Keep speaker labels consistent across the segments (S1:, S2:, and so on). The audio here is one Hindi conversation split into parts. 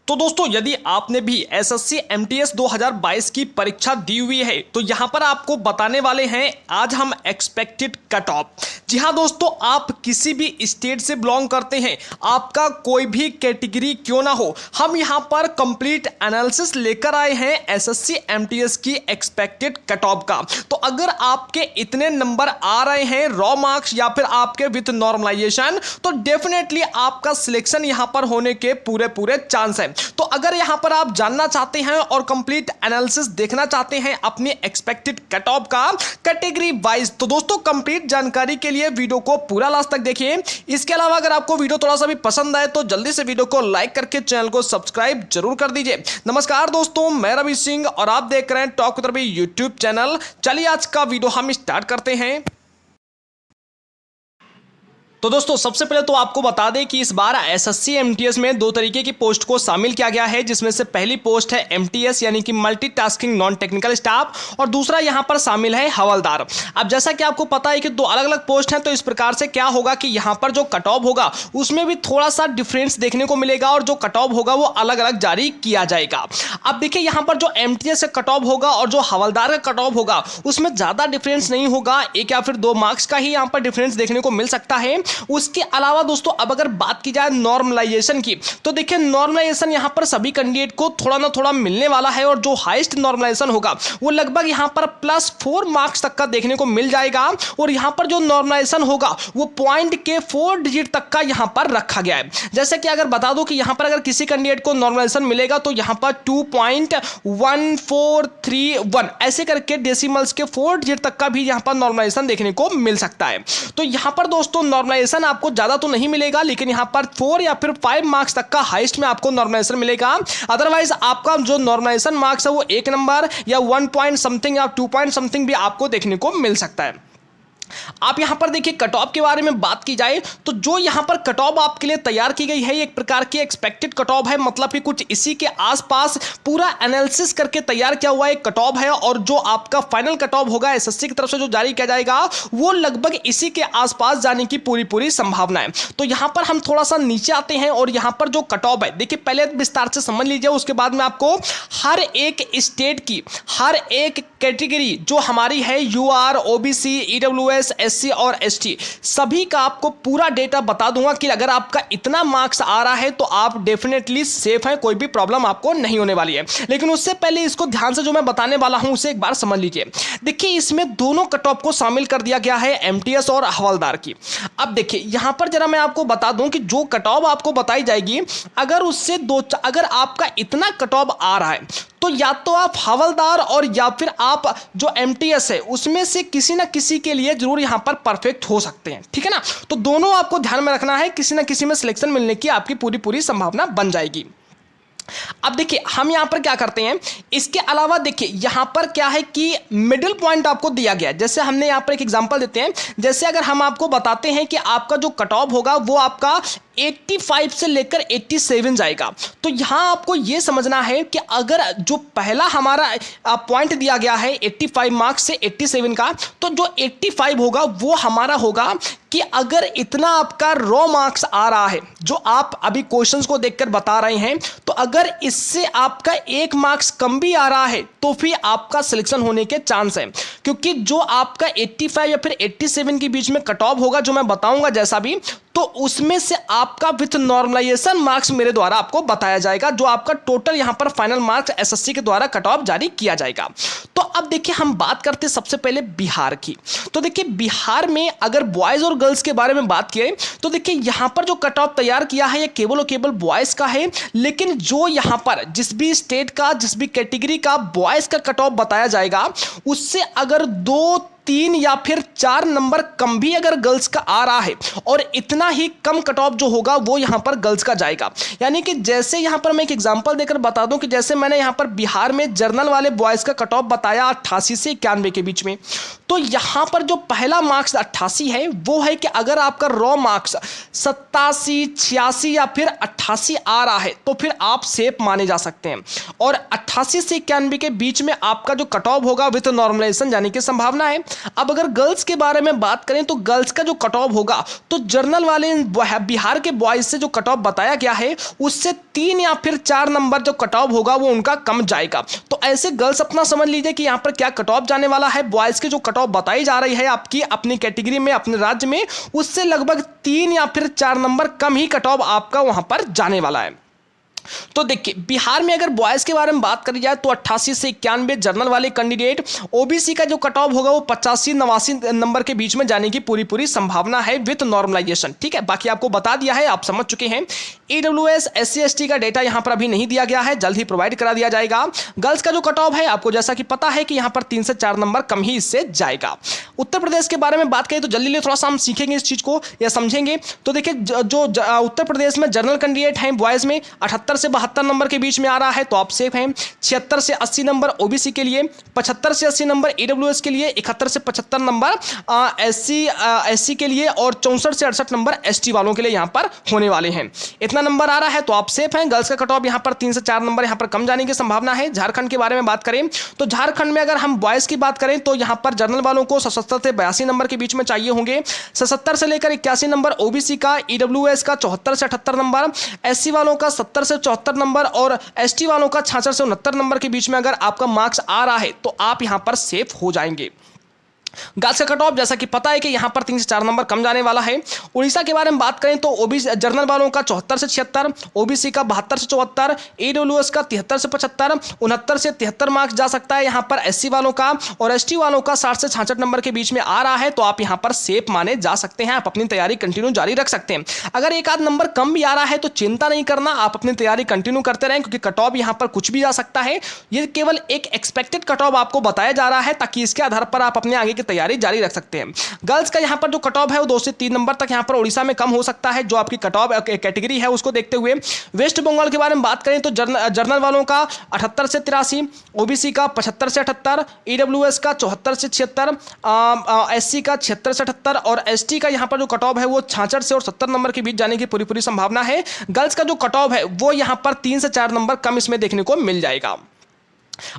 S1: तो दोस्तों यदि आपने भी एसएससी एमटीएस 2022 की परीक्षा दी हुई है तो यहां पर आपको बताने वाले हैं आज हम एक्सपेक्टेड कट ऑफ। जी हां दोस्तों, आप किसी भी स्टेट से बिलोंग करते हैं, आपका कोई भी कैटेगरी क्यों ना हो, हम यहां पर कंप्लीट एनालिसिस लेकर आए हैं एसएससी एमटीएस की एक्सपेक्टेड कट ऑफ का। तो अगर आपके इतने नंबर आ रहे हैं रॉ मार्क्स या फिर आपके विथ नॉर्मलाइजेशन, तो डेफिनेटली आपका सिलेक्शन यहां पर होने के पूरे चांस है। तो अगर यहां पर आप जानना चाहते हैं और कंप्लीट एनालिसिस देखना चाहते हैं अपनी एक्सपेक्टेड कट ऑफ का कैटेगरी वाइज, तो दोस्तों कंप्लीट जानकारी के लिए वीडियो को पूरा लास्ट तक देखिए। इसके अलावा अगर आपको वीडियो थोड़ा सा भी पसंद आए तो जल्दी से वीडियो को लाइक करके चैनल को सब्सक्राइब जरूर कर दीजिए। नमस्कार दोस्तों, मैं रवि सिंह और आप देख रहे हैं talk with Ravi YouTube channel. चलिए आज का वीडियो हम स्टार्ट करते हैं। तो दोस्तों सबसे पहले तो आपको बता दें कि इस बार एसएससी एमटीएस में दो तरीके की पोस्ट को शामिल किया गया है, जिसमें से पहली पोस्ट है एमटीएस यानी कि मल्टीटास्किंग नॉन टेक्निकल स्टाफ और दूसरा यहां पर शामिल है हवलदार। अब जैसा कि आपको पता है कि दो अलग अलग पोस्ट हैं, तो इस प्रकार से क्या होगा कि यहां पर जो कट ऑफ होगा उसमें भी थोड़ा सा डिफरेंस देखने को मिलेगा और जो कट ऑफ होगा वो अलग अलग जारी किया जाएगा। अब देखिए यहां पर जो एमटीएस का कट ऑफ होगा और जो हवलदार का कट ऑफ होगा उसमें ज्यादा डिफरेंस नहीं होगा, एक या फिर 2 मार्क्स का ही यहां पर डिफरेंस देखने को मिल सकता है। उसके अलावा दोस्तों अब अगर बात की जाए नॉर्मलाइजेशन की, तो देखिए नॉर्मलाइजेशन यहां पर सभी कैंडिडेट को थोड़ा ना थोड़ा मिलने वाला है और जो हाईएस्ट नॉर्मलाइजेशन होगा वो लगभग यहां पर +4 मार्क्स तक का देखने को मिल जाएगा। और यहां पर जो नॉर्मलाइजेशन होगा वो पॉइंट के 4 डिजिट तक का यहां पर रखा गया है। जैसे कि अगर बता दो कि यहां पर अगर किसी कैंडिडेट को नॉर्मलाइजेशन मिलेगा तो यहां पर 2.1431 ऐसे करके डेसिमल्स के 4 डिजिट तक का भी यहां पर नॉर्मलाइजेशन देखने को मिल सकता है। तो यहां पर दोस्तों नॉर्मलाइजेशन आपको ज्यादा तो नहीं मिलेगा, लेकिन यहां पर 4 या फिर 5 मार्क्स तक का हाईएस्ट में आपको नॉर्मलाइजेशन मिलेगा। अदरवाइज आपका जो नॉर्मलाइजेशन मार्क्स है वो 1 नंबर या 1 पॉइंट समथिंग या 2 पॉइंट समथिंग भी आपको देखने को मिल सकता है। आप यहां पर देखिए कट ऑफ के बारे में बात की जाए तो जो यहां पर कट ऑफ आपके लिए तैयार की गई है एक प्रकार की एक्सपेक्टेड कट ऑफ है, मतलब कि कुछ इसी के आसपास पूरा एनालिसिस करके तैयार किया हुआ एक कट ऑफ है। और जो आपका फाइनल कट ऑफ होगा एसएससी की तरफ से जो जारी किया जाएगा वो लगभग इसी के आसपास जाने की पूरी संभावना है। तो यहां पर हम थोड़ा सा नीचे आते हैं और यहां पर जो कट ऑफ है देखिए पहले विस्तार से समझ लीजिए, उसके बाद में आपको हर एक स्टेट की हर एक कैटेगरी जो हमारी है यूआर, ओबीसी, ईडब्ल्यूएस, एससी और एसटी सभी का आपको पूरा डेटा बता दूंगा कि अगर आपका इतना मार्क्स आ रहा है तो आप डेफिनेटली सेफ हैं, कोई भी प्रॉब्लम आपको नहीं होने वाली है। लेकिन उससे पहले इसको ध्यान से जो मैं बताने वाला हूं उसे एक बार समझ लीजिए। देखिए इसमें दोनों कट ऑफ को शामिल कर दिया गया है, एमटीएस और हवलदार की। अब देखिए यहां पर जरा मैं आपको बता दूं कि जो कट ऑफ आपको बताई जाएगी अगर उससे अगर आपका इतना कट ऑफ आ रहा है तो या तो आप हवलदार और या फिर आप जो एमटीएस है उसमें से किसी ना किसी के लिए जरूर यहां पर परफेक्ट हो सकते हैं, ठीक है ना। तो दोनों आपको ध्यान में रखना है, किसी ना किसी में सिलेक्शन मिलने की आपकी पूरी संभावना बन जाएगी। अब देखिए हम यहां पर क्या करते हैं, इसके अलावा देखिए यहां पर क्या है कि मिडिल पॉइंट आपको दिया गया है। जैसे हमने यहां पर एक एग्जांपल देते हैं, जैसे अगर हम आपको बताते हैं कि आपका जो कट ऑफ होगा वो आपका 85 से लेकर 87 जाएगा, तो यहां आपको यह समझना है कि अगर जो पहला हमारा पॉइंट दिया गया है 85 मार्क्स से 87 का, तो जो 85 होगा वो हमारा होगा कि अगर इतना आपका रॉ मार्क्स आ रहा है जो आप अभी क्वेश्चंस को देखकर बता रहे हैं, तो अगर इससे आपका 1 मार्क्स कम भी आ रहा है तो फिर आपका सिलेक्शन होने के चांस है। क्योंकि जो आपका 85 या फिर 87 के बीच में कट ऑफ होगा जो मैं बताऊंगा जैसा भी, तो उसमें से आपका विथ नॉर्मलाइजेशन मार्क्स मेरे द्वारा आपको बताया जाएगा, जो आपका टोटल यहां पर फाइनल मार्क्स एसएससी के द्वारा कट ऑफ जारी किया जाएगा। तो अब देखिए हम बात करते हैं सबसे पहले बिहार की। तो देखिए बिहार में अगर बॉयज और गर्ल्स के बारे में बात किए तो देखिए यहां पर जो कट ऑफ तैयार किया है ये केवल और केवल बॉयज का है, लेकिन जो यहां पर जिस भी स्टेट का जिस भी कैटेगरी का बॉयज का कट ऑफ बताया जाएगा उससे अगर 2, 3 या फिर 4 नंबर कम भी अगर गर्ल्स का आ रहा है और इतना ही कम कट ऑफ जो होगा वो यहां पर गर्ल्स का जाएगा। यानी कि जैसे यहां पर मैं एक एग्जांपल देकर बता दूं कि जैसे मैंने यहां पर बिहार में जर्नल वाले बॉयज का कट ऑफ बताया 88 से 91 के बीच में, तो यहां पर जो पहला मार्क्स 88 है वो है कि अगर आपका रॉ मार्क्स 87, 86 या फिर 88 आ रहा है तो फिर आप सेफ माने जा सकते हैं। और 88 से 91 के बीच में आपका जो कट ऑफ होगा विथ नॉर्मलाइजेशन जाने की संभावना है। अब अगर गर्ल्स के बारे में बात करें तो गर्ल्स का जो कट ऑफ होगा तो जनरल वाले बिहार के बॉयज से जो कट ऑफ बताया गया है उससे 3 या फिर 4 नंबर जो कट ऑफ होगा वो उनका कम जाएगा। तो ऐसे गर्ल्स अपना समझ लीजिए कि यहाँ पर क्या कट ऑफ जाने वाला है। बॉयज की जो कट ऑफ बताई जा रही है आपकी अपनी कैटेगरी में अपने राज्य में, उससे लगभग 3 या फिर 4 नंबर कम ही कट ऑफ आपका वहां पर जाने वाला है। तो देखिए बिहार में अगर बॉयज के बारे में बात करी जाए तो 88 से 91 जनरल वाले कैंडिडेट, ओबीसी का जो कट ऑफ होगा वो 85-89 नंबर के बीच में जाने की पूरी संभावना है विद नॉर्मलाइजेशन। ठीक है, बाकी आपको बता दिया है, आप समझ चुके हैं। ईडब्ल्यूएस SC/ST का डेटा यहां पर अभी नहीं दिया गया है, जल्द ही प्रोवाइड करा दिया जाएगा। गर्ल्स का जो कट ऑफ है आपको जैसा कि पता है कि यहां पर 3 से 4 नंबर कम ही इससे जाएगा। उत्तर प्रदेश के बारे में बात करें तो जल्दी थोड़ा सा हम सीखेंगे इस चीज को या समझेंगे। तो देखिए जो उत्तर प्रदेश में जनरल कैंडिडेट हैं बॉयज में 78 से 72 नंबर के बीच में आ रहा है तो आप सेफ हैं। 76 से 80 नंबर ओबीसी के लिए, 75 से 80 नंबर ईडब्ल्यूएस के लिए, 71 से 75 नंबर SC के लिए और 64 से 68 नंबर ST वालों के लिए यहां पर होने वाले हैं। इतना नंबर आ रहा है तो आप सेफ हैं। गर्ल्स का कट ऑफ यहां पर 3 से 4 नंबर यहां पर कम जाने की संभावना है। झारखंड के बारे में बात करें तो झारखंड में अगर हम बॉयज की बात करें तो यहां पर जनरल वालों को 77 से 82 नंबर के बीच में चाहिए होंगे। 77 से लेकर 81 नंबर ओबीसी का, ईडब्ल्यूएस का 74 से 78 नंबर, SC वालों का 70 से 74 नंबर और ST वालों का 66 से 69 नंबर के बीच में अगर आपका मार्क्स आ रहा है तो आप यहां पर सेफ हो जाएंगे। गर्ल्स का कट ऑफ जैसा कि पता है कि यहां पर 3 से 4 नंबर कम जाने वाला है। उड़ीसा के बारे में बात करें तो ओबीसी जनरल वालों का 74 से 76, ओबीसी का 72 से 74, ईडब्ल्यूएस का 73 से 75, 69 से 73 मार्क्स जा सकता है यहां पर SC वालों का और ST वालों का 60 से 66 नंबर के बीच में आ रहा है तो आप यहां पर सेफ माने जा सकते हैं। आप अपनी तैयारी कंटिन्यू जारी रख सकते हैं। अगर एक आध नंबर कम भी आ रहा है तो चिंता नहीं करना, आप अपनी तैयारी कंटिन्यू करते रहें क्योंकि कट ऑफ यहां पर कुछ भी जा सकता है। ये केवल एक एक्सपेक्टेड कट ऑफ आपको बताया जा रहा है ताकि इसके आधार पर आप अपने आगे की तैयारी जारी रख सकते हैं। गर्ल्स का यहां पर जो कट ऑफ है वो 2 से 3 नंबर तक यहां पर ओडिशा में कम हो सकता है जो आपकी कट ऑफ कैटेगरी है उसको देखते हुए। वेस्ट बंगाल के बारे में बात करें तो जनरल वालों का 78 से 83, ओबीसी का 75 से 78, ईडब्ल्यूएस का 74 से 76, SC का 76 से 78 और ST का यहां पर जो कट ऑफ है वो 66 से और 70 नंबर के बीच जाने की पूरी संभावना है। गर्ल्स का जो कट ऑफ है वो यहां पर 3 से 4 नंबर कम इसमें देखने को मिल जाएगा।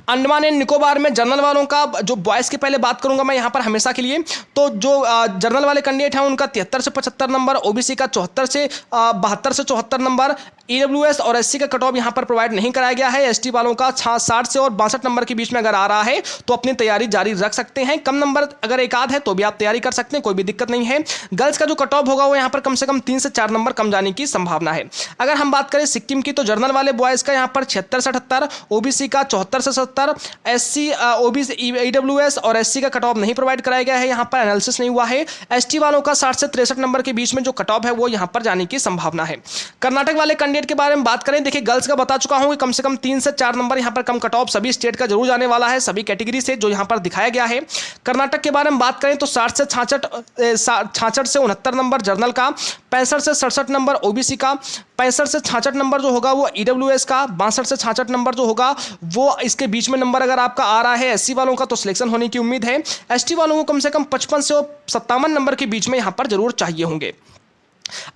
S1: अंडमान एंड निकोबार में जनरल वालों का जो बॉयज की पहले बात करूंगा मैं यहां पर हमेशा के लिए, तो जो जनरल वाले कैंडिडेट हैं उनका 73 से 75 नंबर, ओबीसी का 74 से 72 से 74 नंबर, ईडब्ल्यूएस और SC का कट ऑफ यहां पर प्रोवाइड नहीं कराया गया है। ST वालों का 60 से और 62 नंबर के बीच में अगर आ रहा है तो अपनी तैयारी जारी रख सकते हैं। कम नंबर अगर एक आध है तो भी आप तैयारी कर सकते हैं, कोई भी दिक्कत नहीं है। गर्ल्स का जो कट ऑफ होगा वो यहां पर कम से कम 3 से 4 नंबर कम जाने की संभावना है। अगर हम बात करें सिक्किम की तो जनरल वाले बॉयज का यहां पर 76 से 78, ओबीसी का 74 से 70, SC ओबीसी ईडब्ल्यूएस और SC का कट ऑफ नहीं प्रोवाइड कराया गया है, यहां पर एनालिसिस नहीं हुआ है। ST वालों का 60 से 63 नंबर के बीच में जो कट ऑफ है वो यहां पर जाने की संभावना है। कर्नाटक वाले कैंडिडेट के बारे में बात करें, देखिए गर्ल्स का बता चुका हूं कि कम से कम 3 से 4 नंबर यहां पर कम कट ऑफ सभी स्टेट का जरूर जाने वाला है, सभी कैटेगरी से जो यहां पर दिखाया गया है। कर्नाटक के बारे में बात करें तो 60 से 66 से 69 नंबर जनरल का, 65 से 67 नंबर ओबीसी का, 65 से 66 नंबर जो होगा वो ईडब्ल्यूएस का, 62 से 66 नंबर जो होगा वो इसके बीच में नंबर अगर आपका आ रहा है SC वालों का तो सिलेक्शन होने की उम्मीद है। ST वालों को कम से कम 55 से 57 नंबर के बीच में यहां पर जरूर चाहिए होंगे।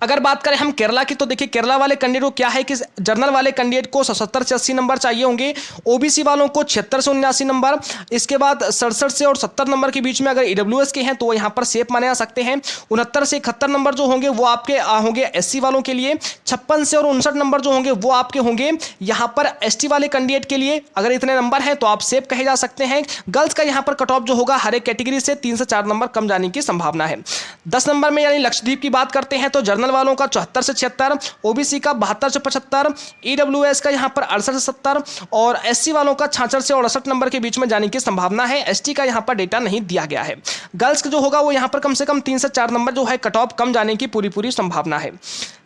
S1: अगर बात करें हम केरला की तो देखिए केरला वाले कैंडिडेट को क्या है कि जनरल वाले कैंडिडेट को 77 से 80 नंबर चाहिए होंगे, ओबीसी वालों को 76 से 79 नंबर, इसके बाद 67 से और 70 नंबर के बीच में अगर ईडब्ल्यूएस के हैं तो यहां पर सेफ माने जा सकते हैं। 69 से 71 नंबर जो होंगे वो आपके होंगे SC वालों के लिए, 56 से और 59 नंबर जो होंगे वो आपके होंगे यहां पर ST वाले कैंडिडेट के लिए। अगर इतने नंबर हैं तो आप सेफ कहे जा सकते हैं। गर्ल्स का यहां पर कट ऑफ जो होगा हर एक कैटेगरी से 3 से 4 नंबर कम जाने की संभावना है। 10 नंबर में यानी लक्षद्वीप की बात करते हैं तो जनरल वालों का 74 से 76, ओबीसी का 72 से 75, ईडब्ल्यूएस का यहां पर 68 से 70 और SC वालों का 66 से 68 नंबर के बीच में जाने की संभावना है। ST का यहां पर डेटा नहीं दिया गया है। गर्ल्स का जो होगा वो यहां पर कम से कम 3 से 4 नंबर जो है कट ऑफ कम जाने की पूरी संभावना है।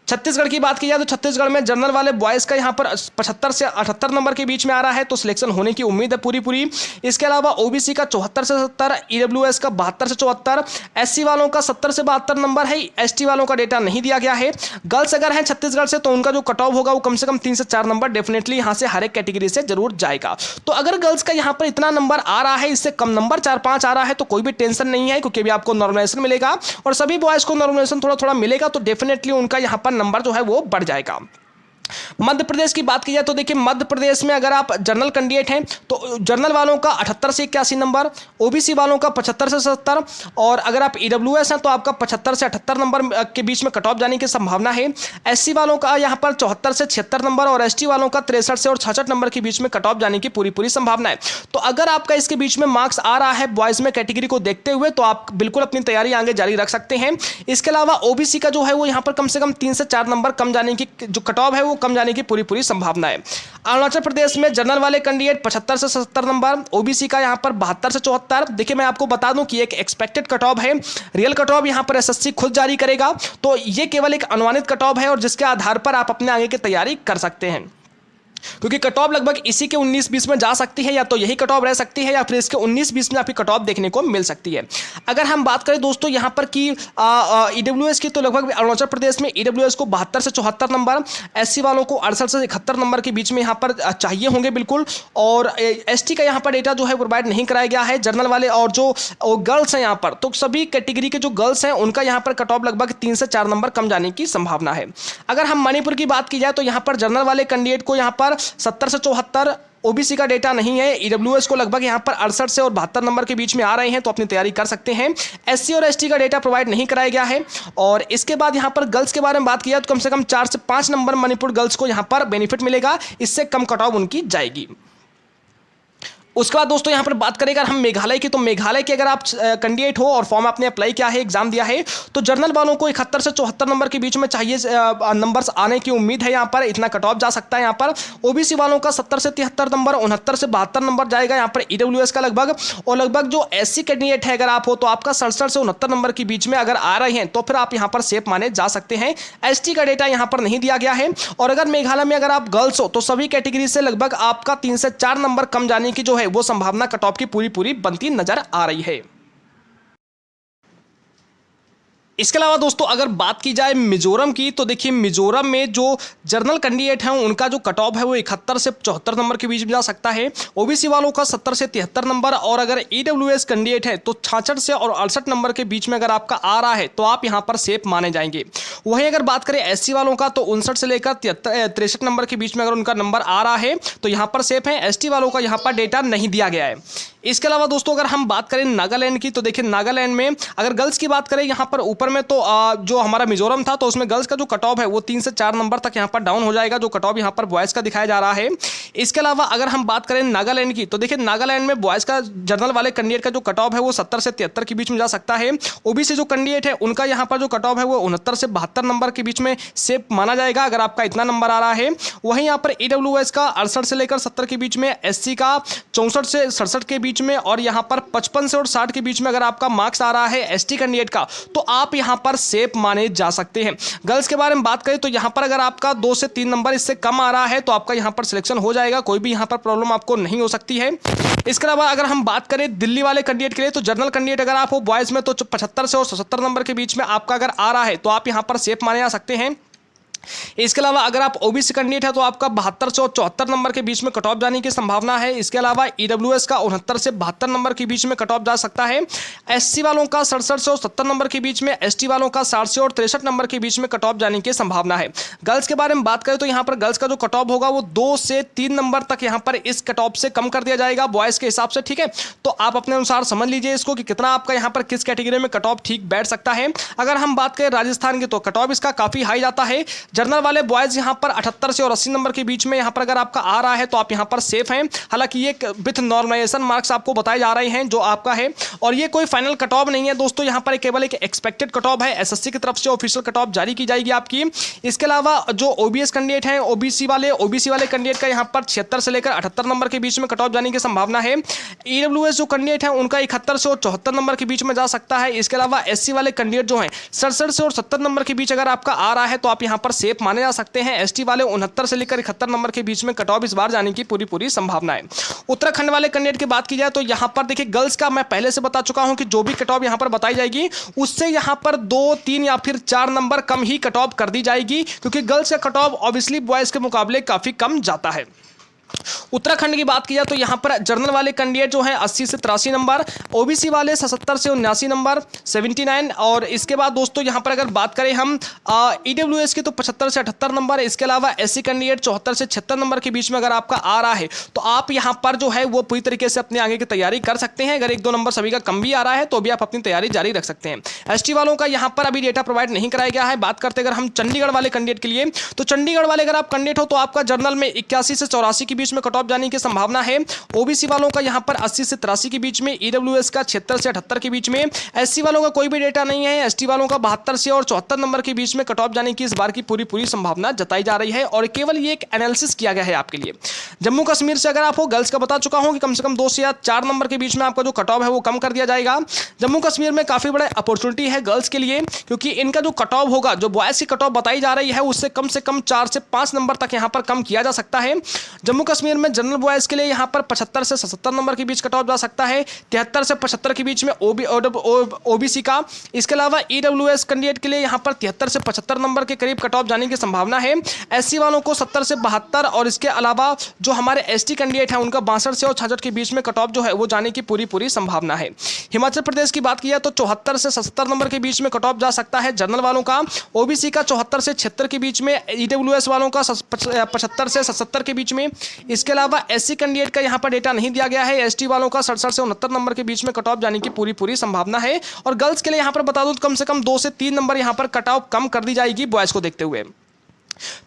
S1: छत्तीसगढ़ की बात की जाए तो छत्तीसगढ़ में जनरल वाले बॉयज का यहां पर 75 से 78 नंबर के बीच में आ रहा है तो सिलेक्शन होने की उम्मीद है पूरी। इसके अलावा ओबीसी का 74 से 70, ईडब्ल्यूएस का 72 से 74, SC वालों का 70 से 72 नंबर है। ST वालों का डेटा नहीं दिया गया है। गर्ल्स अगर हैं छत्तीसगढ़ से तो उनका जो कट ऑफ होगा वो कम से कम 3 से 4 नंबर डेफिनेटली यहां से हर एक कैटेगरी से जरूर जाएगा। तो अगर गर्ल्स का यहां पर इतना नंबर आ रहा है, इससे कम नंबर 4-5 आ रहा है तो कोई भी टेंशन नहीं है क्योंकि अभी आपको नॉर्मलाइजेशन मिलेगा और सभी बॉयज को नॉर्मलाइजेशन थोड़ा मिलेगा तो डेफिनेटली उनका यहां पर नंबर जो है वो बढ़ जाएगा। मध्य प्रदेश की बात की जाए तो देखिए मध्य प्रदेश में अगर आप जनरल कैंडिडेट हैं तो जनरल वालों का 78 से 81 नंबर, ओबीसी वालों का 75 से 70, और अगर आप ईडब्ल्यूएस हैं तो आपका 75 से 78 नंबर के बीच में कट ऑफ जाने की संभावना है। एससी वालों का यहाँ पर 74 से 76 नंबर और एसटी वालों का 63 से और 66 नंबर के बीच में कट ऑफ जाने की पूरी संभावना है। तो अगर आपका इसके बीच में मार्क्स आ रहा है बॉयज में कैटेगरी को देखते हुए तो आप बिल्कुल अपनी तैयारी आगे जारी रख सकते हैं। इसके अलावा ओबीसी का जो है वो यहाँ पर कम से कम 3 से 4 नंबर कम जाने की जो कट ऑफ है वो कम जाने की पूरी संभावना है। अरुणाचल प्रदेश में जनरल वाले कैंडिडेट 75 से 70 नंबर, ओबीसी का यहां पर 72 से 74। देखिए मैं आपको बता दूं कि एक एक्सपेक्टेड कट ऑफ है, रियल कट ऑफ यहां पर एसएससी खुद जारी करेगा, तो ये केवल एक अनुमानित कट ऑफ है और जिसके आधार पर आप अपने आगे की तैयारी कर सकते हैं, क्योंकि कट ऑफ लगभग इसी के 19-20 में जा सकती है, या तो यही कट ऑफ रह सकती है या फिर इसके 19-20 में आपकी कट ऑफ देखने को मिल सकती है। अगर हम बात करें दोस्तों यहां पर कि ईडब्ल्यूएस की, तो लगभग अरुणाचल प्रदेश में ईडब्ल्यूएस को 72 से 74 नंबर, एससी वालों को 68 से 71 नंबर के बीच में यहां पर चाहिए होंगे बिल्कुल, और एसटी का यहां पर डेटा जो है प्रोवाइड नहीं कराया गया है। जनरल वाले और जो गर्ल्स हैं यहां पर, तो सभी कैटेगरी के जो गर्ल्स हैं उनका यहां पर कट ऑफ लगभग 3 से 4 नंबर कम जाने की संभावना है। अगर हम मणिपुर की बात की जाए तो यहां पर जनरल वाले कैंडिडेट को यहां पर 70 से 74, ओबीसी का डेटा नहीं है, ईडब्ल्यूएस को लगभग यहां पर 68 से और 72 नंबर के बीच में आ रहे हैं, तो अपनी तैयारी कर सकते हैं। एससी और एसटी का डेटा प्रोवाइड नहीं कराया गया है। और इसके बाद यहां पर गर्ल्स के बारे में बात किया तो कम से कम 4 से 5 नंबर मणिपुर गर्ल्स को यहां पर बेनिफिट मिलेगा, इससे कम कट ऑफ उनकी जाएगी। उसके बाद दोस्तों यहाँ पर बात करें अगर हम मेघालय की, तो मेघालय के अगर आप कैंडिडेट हो और फॉर्म आपने अप्लाई किया है, एग्जाम दिया है, तो जनरल वालों को 71 से 74 नंबर के बीच में चाहिए नंबर्स आने की उम्मीद है, यहाँ पर इतना कट ऑफ जा सकता है। यहाँ पर ओबीसी वालों का 70 से 73 नंबर, 69 से 72 नंबर जाएगा यहाँ पर ईडब्ल्यूएस का लगभग, और लगभग जो एससी कैंडिडेट है अगर आप हो तो आपका 67 से 69 नंबर के बीच में अगर आ रहे हैं तो फिर आप यहाँ पर सेफ माने जा सकते हैं। एसटी का डेटा यहाँ पर नहीं दिया गया है। और अगर मेघालय में अगर आप गर्ल्स हो तो सभी कैटेगरी से लगभग आपका 3 से 4 नंबर कम जाने की जो है वो संभावना कट ऑफ की पूरी बनती नजर आ रही है। इसके अलावा दोस्तों अगर बात की जाए मिजोरम की, तो देखिए मिजोरम में जो जनरल कैंडिडेट हैं उनका जो कट ऑफ है वो 71 से 74 नंबर के बीच में जा सकता है, ओबीसी वालों का 70 से 73 नंबर, और अगर ईडब्ल्यूएस कैंडिडेट है तो 66 से और 68 नंबर के बीच में अगर आपका आ रहा है तो आप यहां पर सेफ माने जाएंगे। वहीं अगर बात करें एससी वालों का तो 59 से लेकर 63 नंबर के बीच में अगर उनका नंबर आ रहा है तो यहां पर सेफ है। एसटी वालों का यहां पर डेटा नहीं दिया गया है। इसके अलावा दोस्तों अगर हम बात करें नागालैंड की, तो देखिए नागालैंड में अगर गर्ल्स की बात करें यहाँ पर ऊपर में, तो जो हमारा मिजोरम था तो उसमें गर्ल्स का जो कट ऑफ है वो 3 से 4 नंबर तक यहाँ पर डाउन हो जाएगा, जो कट ऑफ यहाँ पर बॉयज़ का दिखाया जा रहा है। इसके अलावा अगर हम बात करें नागालैंड की, तो देखिए नागालैंड में बॉयज़ का जनरल वाले कैंडिडेट का जो कट ऑफ है वो 70 से 73 के बीच में जा सकता है। ओबीसी जो कैंडिडेट है उनका यहाँ पर जो कट ऑफ है वो 69 से 72 नंबर के बीच में सेफ माना जाएगा अगर आपका इतना नंबर आ रहा है। वहीं यहाँ पर ईडब्ल्यूएस का 68 से लेकर 70 के बीच में, एससी का 64 से 67 के बीच में, और यहाँ पर 55 से और 60 के बीच में अगर आपका मार्क्स आ रहा है एसटी कैंडिडेट का तो आप यहाँ पर सेफ माने जा सकते हैं। गर्ल्स के बारे में बात करें तो यहाँ पर अगर आपका 2 से 3 नंबर इससे कम आ रहा है तो आपका यहाँ पर सिलेक्शन हो जाएगा, कोई भी यहाँ पर प्रॉब्लम आपको नहीं हो सकती है। इसके अलावा अगर हम बात करें दिल्ली वाले कैंडिडेट के लिए, तो जनरल कैंडिडेट अगर आप हो बॉयज़ में तो 75 से और 77 नंबर के बीच में आपका अगर आ रहा है तो आप यहाँ पर सेफ माने जा सकते हैं। इसके अलावा अगर आप ओबीसी कैंडिडेट है तो आपका 72 से और 74 नंबर के बीच में कट ऑफ जाने की संभावना है। इसके अलावा ईडब्ल्यूएस का 69 से 72 नंबर के बीच में कट ऑफ जा सकता है। एससी वालों का 67 से और 70 नंबर के बीच में, एसटी वालों का 60 से और 63 नंबर के बीच में कट ऑफ जाने की संभावना है। गर्ल्स के बारे में बात करें तो यहाँ पर गर्ल्स का जो कट ऑफ होगा वो 2 से 3 नंबर तक यहाँ पर इस कट ऑफ से कम कर दिया जाएगा बॉयज़ के हिसाब से, ठीक है। तो आप अपने अनुसार समझ लीजिए इसको कि कितना आपका यहाँ पर किस कैटेगरी में कट ऑफ ठीक बैठ सकता है। अगर हम बात करें राजस्थान की तो कट ऑफ इसका काफ़ी हाई जाता है। जनरल वाले बॉयज़ यहां पर 78 से और 80 नंबर के बीच में यहां पर अगर आपका आ रहा है तो आप यहां पर सेफ हैं। हालांकि ये विथ नॉर्मलाइजेशन मार्क्स आपको बताए जा रहे हैं जो आपका है, और ये कोई फाइनल कट ऑफ नहीं है दोस्तों, यहां पर केवल एक एक्सपेक्टेड कट ऑफ है। एसएससी की तरफ से ऑफिशियल कट ऑफ जारी की जाएगी आपकी। इसके अलावा जो ओबीएस कैंडिडेट हैं, ओबीसी वाले कैंडिडेट का यहां पर 76 से लेकर 78 नंबर के बीच में कट ऑफ जाने की संभावना है। ईडब्ल्यूएस जो कैंडिडेट है उनका 71 से और 74 नंबर के बीच में जा सकता है। इसके अलावा एससी वाले कैंडिडेट जो हैं 67 से और 70 नंबर के बीच अगर आपका आ रहा है तो आप यहां पर सेफ माने जा सकते हैं। एसटी वाले 69 से लेकर 71 नंबर के बीच में कट ऑफ इस बार जाने की पूरी संभावना है। उत्तराखंड वाले कैंडिडेट की बात की जाए तो यहां पर देखिए गर्ल्स का मैं पहले से बता चुका हूं कि जो भी कट ऑफ यहां पर बताई जाएगी उससे यहां पर 2, 3 या फिर 4 नंबर कम ही कट ऑफ कर दी जाएगी, क्योंकि गर्ल्स का कट ऑफ ऑब्वियसली बॉयज के मुकाबले काफी कम जाता है। उत्तराखंड की बात की जाए तो यहाँ पर जनरल वाले कैंडिडेट जो है 80 से 83 नंबर, ओबीसी वाले 77 से 79 नंबर 79, और इसके बाद दोस्तों यहाँ पर अगर बात करें हम ईडब्ल्यूएस की तो 75 से 78 नंबर। इसके अलावा एससी कैंडिडेट 74 से 76 नंबर के बीच में अगर आपका आ रहा है तो आप यहाँ पर जो है वो पूरी तरीके से अपने आगे की तैयारी कर सकते हैं। अगर 1-2 नंबर सभी का कम भी आ रहा है तो भी आप अपनी तैयारी जारी रख सकते हैं। एसटी वालों का यहाँ पर अभी डेटा प्रोवाइड नहीं कराया गया है। बात करते अगर हम चंडीगढ़ वाले कैंडिडेट के लिए, तो चंडीगढ़ वाले अगर आप कैंडिडेट हो तो आपका जनरल में 81 से 84 के बीच में कट ऑफ जाने की संभावना है। ओबीसी वालों का यहाँ पर 80 से 83 के बीच में, ईडब्ल्यूएस का 76 से 78 के बीच में, एससी वालों का कोई भी डेटा नहीं है। एसटी वालों का 72 से और 74 नंबर के बीच में कट ऑफ जाने की इस बार की पूरी संभावना जताई जा रही है, और केवल ये एक एनालिसिस किया गया है आपके लिए। जम्मू कश्मीर से अगर आप हो, गर्ल्स का बता चुका हूं कि कम से कम 2 से 4 नंबर के बीच में आपका जो कट ऑफ है वो कम कर दिया जाएगा। जम्मू कश्मीर में काफी बड़ा अपॉर्चुनिटी है गर्ल्स के लिए, क्योंकि इनका जो कट ऑफ होगा, जो बॉयज की कट ऑफ बताई जा रही है उससे कम से कम 4 से 5 नंबर तक यहाँ पर कम किया जा सकता है। जम्मू कश्मीर में जनरल बॉयज के लिए यहाँ पर 75 से 77 नंबर के बीच कट ऑफ जा सकता है, 73 से 75 के बीच में ओबीसी का। इसके अलावा ईडब्ल्यूएस कैंडिडेट के लिए यहाँ पर 73 से 75 नंबर के करीब कट ऑफ जाने की संभावना है। एससी वालों को 70 से 72, और इसके अलावा जो हमारे एसटी कैंडिडेट हैं उनका 62 से और 66 के बीच में कट ऑफ जो है वो जाने की पूरी संभावना है। हिमाचल प्रदेश की बात की जाए तो 74 से 77 नंबर के बीच में कट ऑफ जा सकता है जनरल वालों का, ओबीसी का 74 से 76 के बीच में, ईडब्ल्यूएस वालों का 75 से 77 के बीच में। इसके अलावा एससी कैंडिडेट का यहाँ पर डेटा नहीं दिया गया है। एसटी वालों का 67 से 69 नंबर के बीच में कट ऑफ जाने की पूरी संभावना है। और गर्ल्स के लिए यहाँ पर बता दूं कम से कम 2 से 3 नंबर यहाँ पर कट ऑफ कम कर दी जाएगी बॉयज को देखते हुए।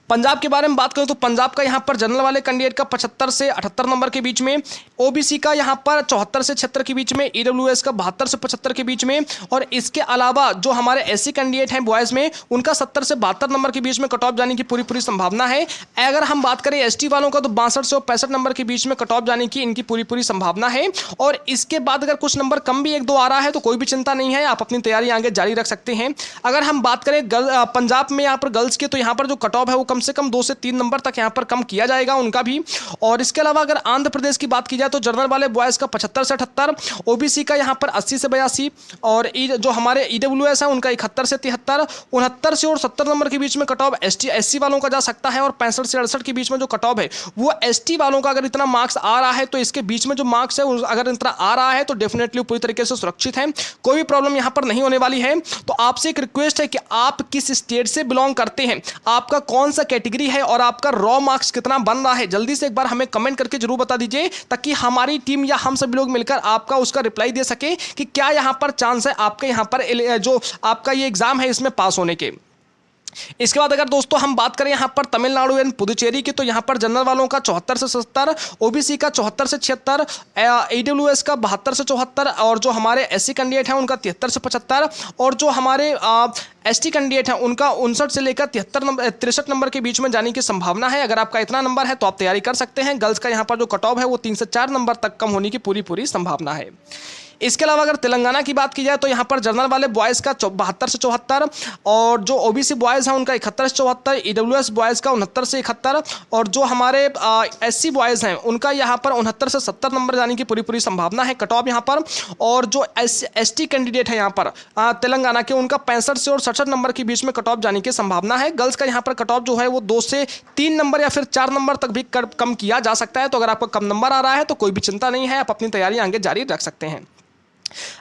S1: पंजाब के बारे में बात करें तो पंजाब का यहाँ पर जनरल वाले कैंडिडेट का 75 से 78 नंबर के बीच में, ओबीसी का यहाँ पर 74 से 76 के बीच में, ईडब्ल्यूएस का 72 से 75 के बीच में, और इसके अलावा जो हमारे एससी कैंडिडेट हैं बॉयज में उनका 70 से 72 नंबर के बीच में कट ऑफ जाने की पूरी संभावना है। अगर हम बात करें एसटी वालों का तो 62 से 65 नंबर के बीच में कट ऑफ जाने की इनकी पूरी संभावना है। और इसके बाद अगर कुछ नंबर कम भी 1-2 आ रहा है तो कोई भी चिंता नहीं है, आप अपनी तैयारी आगे जारी रख सकते हैं। अगर हम बात करें पंजाब में यहाँ पर गर्ल्स के, तो यहाँ पर जो कट ऑफ है वो कम से कम 2 से 3 नंबर तक यहाँ पर कम किया जाएगा उनका भी। और इसके अलावा अगर आंध्र प्रदेश की बात की जाए तो जनरल वाले बॉयज का 75 से 78, ओबीसी का यहाँ पर 80 से 82, और जो हमारे ईडब्ल्यूएस है उनका 71 से 73, 69 से और 70 नंबर के बीच में कट ऑफ एससी वालों का जा सकता है। और 65 से 68 के बीच में जो कट ऑफ है वो एसटी वालों का अगर इतना मार्क्स आ रहा है तो इसके बीच में जो मार्क्स है अगर इतना आ रहा है तो डेफिनेटली पूरी तरीके से सुरक्षित है, कोई भी प्रॉब्लम यहाँ पर नहीं होने वाली है। तो आपसे एक रिक्वेस्ट है कि आप किस स्टेट से बिलोंग करते हैं, आपका कौन सा कैटेगरी है और आपका रॉ मार्क्स कितना बन रहा है, जल्दी से एक बार हमें कमेंट करके जरूर बता दीजिए, ताकि हमारी टीम या हम सभी लोग मिलकर आपका उसका रिप्लाई दे सके कि क्या यहां पर चांस है आपके यहां पर जो आपका ये एग्जाम है इसमें पास होने के। इसके बाद अगर दोस्तों हम बात करें यहाँ पर तमिलनाडु एंड पुदुचेरी की, तो यहाँ पर जनरल वालों का 74 से 77, ओबीसी का 74 से 76, ईडब्ल्यूएस का 72 से 74, और जो हमारे एससी कैंडिडेट हैं उनका 73 से 75, और जो हमारे एसटी कैंडिडेट हैं उनका 59 से लेकर 63 नंबर के बीच में जाने की संभावना है। अगर आपका इतना नंबर है तो आप तैयारी कर सकते हैं। गर्ल्स का यहाँ पर जो कट ऑफ है वो 3 से 4 नंबर तक कम होने की पूरी संभावना है। इसके अलावा अगर तेलंगाना की बात की जाए तो यहाँ पर जनरल वाले बॉयज़ का 72 से 74, और जो ओबीसी बॉयज़ हैं उनका 71 से 74, ईडब्ल्यूएस बॉयज़ का 69 से 71, और जो हमारे एससी बॉयज़ हैं उनका यहाँ पर 69 से 70 नंबर जाने की पूरी संभावना है कट ऑफ यहाँ पर। और जो एसटी कैंडिडेट है यहाँ पर तेलंगाना के उनका 65 से और 67 नंबर के बीच में कट ऑफ जाने की संभावना है। गर्ल्स का यहाँ पर कट ऑफ जो है वो 2 से 3 नंबर या फिर 4 नंबर तक भी कम किया जा सकता है। तो अगर आपका कम नंबर आ रहा है तो कोई भी चिंता नहीं है, आप अपनी तैयारी आगे जारी रख सकते हैं।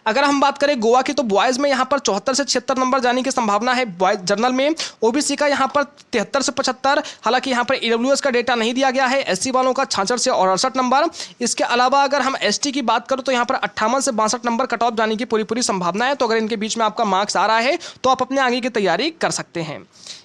S1: अगर हम बात करें गोवा की तो बॉयज में यहाँ पर 74 से 76 नंबर जाने की संभावना है बॉयज जनरल में, ओबीसी का यहाँ पर 73 से 75, हालांकि यहाँ पर ईडब्ल्यूएस का डेटा नहीं दिया गया है, एससी वालों का 66 से 68 नंबर। इसके अलावा अगर हम एसटी की बात करें तो यहाँ पर 58 से 62 नंबर कट ऑफ जाने की पूरी संभावना है। तो अगर इनके बीच में आपका मार्क्स आ रहा है तो आप अपने आगे की तैयारी कर सकते हैं।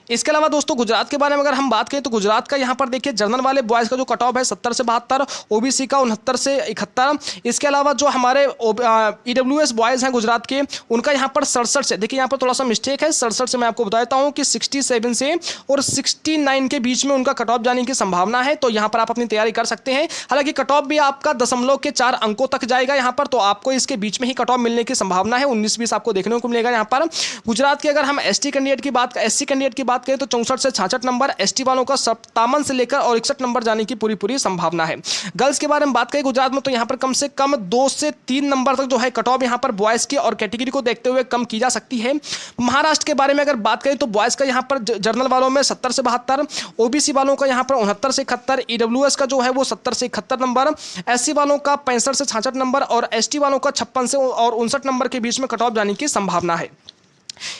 S1: इसके अलावा दोस्तों गुजरात के बारे में अगर हम बात करें तो गुजरात का यहाँ पर देखिए जनरल वाले बॉयज़ का जो कट ऑफ है 70 से 72, ओबीसी का 69 से 71। इसके अलावा जो हमारे ईडब्ल्यूएस बॉयज़ हैं गुजरात के उनका यहाँ पर 67 से, देखिए यहाँ पर थोड़ा सा मिस्टेक है, 67 से मैं आपको बता देता हूँ कि 67 से और 69 के बीच में उनका कट ऑफ जाने की संभावना है। तो यहाँ पर आप अपनी तैयारी कर सकते हैं। हालांकि कट ऑफ भी आपका 0.4 अंकों तक जाएगा यहाँ पर, तो आपको इसके बीच में ही कट ऑफ मिलने की संभावना है। 19-20 आपको देखने को मिलेगा यहाँ पर। गुजरात के अगर हम एससी कैंडिडेट की बात बात करें तो 64 से 66 नंबर, एसटी वालों का 57 से लेकर और 61 नंबर जाने की पूरी संभावना है। गर्ल्स के बारे में बात करें गुजरात में तो यहाँ पर कम से कम 2 से 3 नंबर तक जो है कट ऑफ यहाँ पर बॉयज़ की और कैटेगरी को देखते हुए कम की जा सकती है। महाराष्ट्र के बारे में अगर बात करें तो बॉयज़ का यहाँ पर जनरल वालों में 70 से 72, ओबीसी वालों का यहाँ पर 69 से 71, ईडब्ल्यूएस का जो है वो 70 से 71 नंबर, एससी वालों का 65 से 66 नंबर और एसटी वालों का 56 से और 59 नंबर के बीच में कट ऑफ जाने की संभावना है।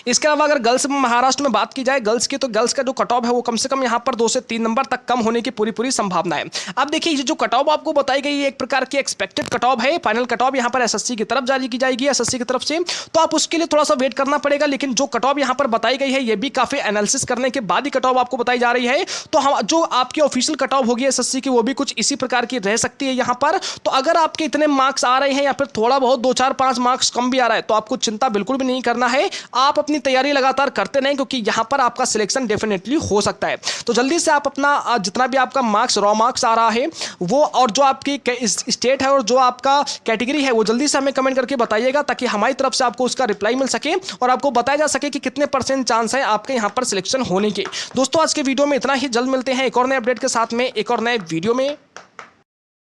S1: इसके अलावा अगर गर्ल्स महाराष्ट्र में बात की जाए गर्ल्स की, तो गर्ल्स का जो कट ऑफ है वो कम से कम यहाँ पर 2 से 3 नंबर तक कम होने की पूरी संभावना है। अब देखिए ये जो कट ऑफ आपको बताई गई है एक प्रकार की एक्सपेक्टेड कट ऑफ है, फाइनल कट ऑफ यहाँ पर एसएससी की तरफ जारी की जाएगी, एसएससी की तरफ से, तो आप उसके लिए थोड़ा सा वेट करना पड़ेगा। लेकिन जो कट ऑफ यहाँ पर बताई गई है ये भी काफी एनालिसिस करने के बाद ही कट ऑफ आपको बताई जा रही है। तो हम जो आपकी ऑफिशियल कट ऑफ होगी एसएससी की वो भी कुछ इसी प्रकार की रह सकती है यहाँ पर। तो अगर आपके इतने मार्क्स आ रहे हैं या फिर थोड़ा बहुत 2, 4, 5 मार्क्स कम भी आ रहा है तो आपको चिंता बिल्कुल भी नहीं करना है, आप अपनी तैयारी लगातार करते रहें क्योंकि यहां पर आपका सिलेक्शन डेफिनेटली हो सकता है। तो जल्दी से आप अपना जितना भी आपका मार्क्स रॉ मार्क्स आ रहा है वो और जो आपकी स्टेट है और जो आपका कैटेगरी है वो जल्दी से हमें कमेंट करके बताइएगा ताकि हमारी तरफ से आपको उसका रिप्लाई मिल सके और आपको बताया जा सके कि कितने % चांस है आपके यहां पर सिलेक्शन होने के। दोस्तों आज के वीडियो में इतना ही, जल्द मिलते हैं एक और नए अपडेट के साथ में एक और नए वीडियो में।